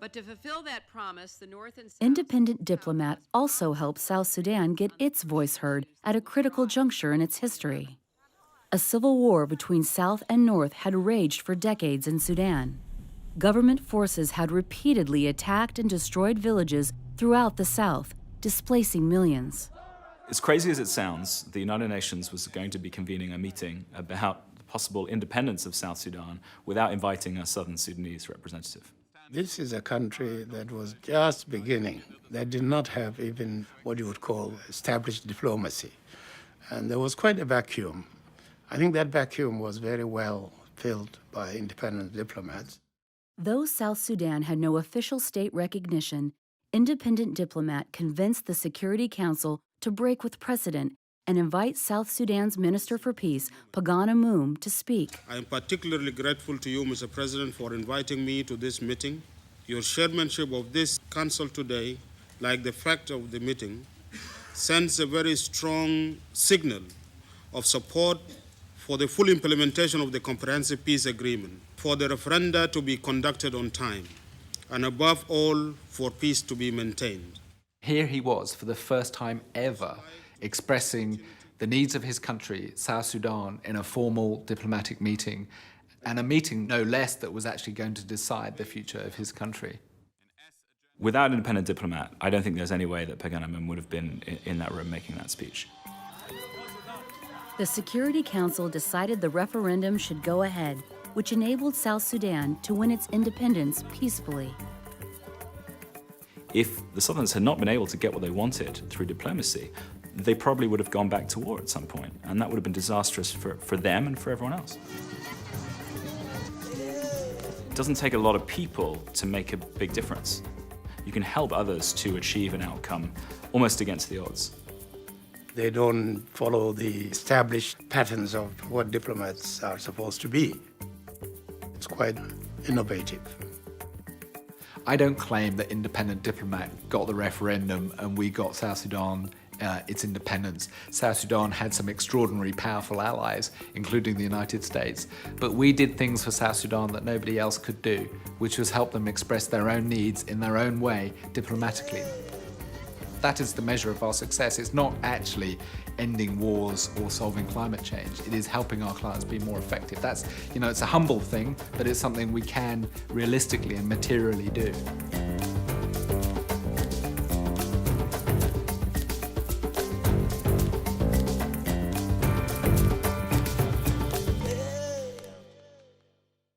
But to fulfill that promise, the North and South... Independent Diplomat also helped South Sudan get its voice heard at a critical juncture in its history. A civil war between South and North had raged for decades in Sudan. Government forces had repeatedly attacked and destroyed villages throughout the South, displacing millions. As crazy as it sounds, the United Nations was going to be convening a meeting about the possible independence of South Sudan without inviting a Southern Sudanese representative. This is a country that was just beginning, that did not have even what you would call established diplomacy. And there was quite a vacuum. I think that vacuum was very well filled by independent diplomats. Though South Sudan had no official state recognition, Independent Diplomat convinced the Security Council to break with precedent and invite South Sudan's Minister for Peace, Pagan Amum, to speak. I am particularly grateful to you, Mr. President, for inviting me to this meeting. Your chairmanship of this council today, like the fact of the meeting, sends a very strong signal of support for the full implementation of the Comprehensive Peace Agreement, for the referenda to be conducted on time, and above all, for peace to be maintained. Here he was, for the first time ever, expressing the needs of his country, South Sudan, in a formal diplomatic meeting, and a meeting, no less, that was actually going to decide the future of his country. Without an independent diplomat, I don't think there's any way that Pagan Amum would have been in that room making that speech. The Security Council decided the referendum should go ahead, which enabled South Sudan to win its independence peacefully. If the Southerns had not been able to get what they wanted through diplomacy, they probably would have gone back to war at some point, and that would have been disastrous for them and for everyone else. It doesn't take a lot of people to make a big difference. You can help others to achieve an outcome almost against the odds. They don't follow the established patterns of what diplomats are supposed to be. It's quite innovative. I don't claim that Independent Diplomat got the referendum and we got South Sudan its independence. South Sudan had some extraordinary, powerful allies, including the United States. But we did things for South Sudan that nobody else could do, which was help them express their own needs in their own way, diplomatically. That is the measure of our success. It's not actually ending wars or solving climate change. It is helping our clients be more effective. That's, it's a humble thing, but it's something we can realistically and materially do.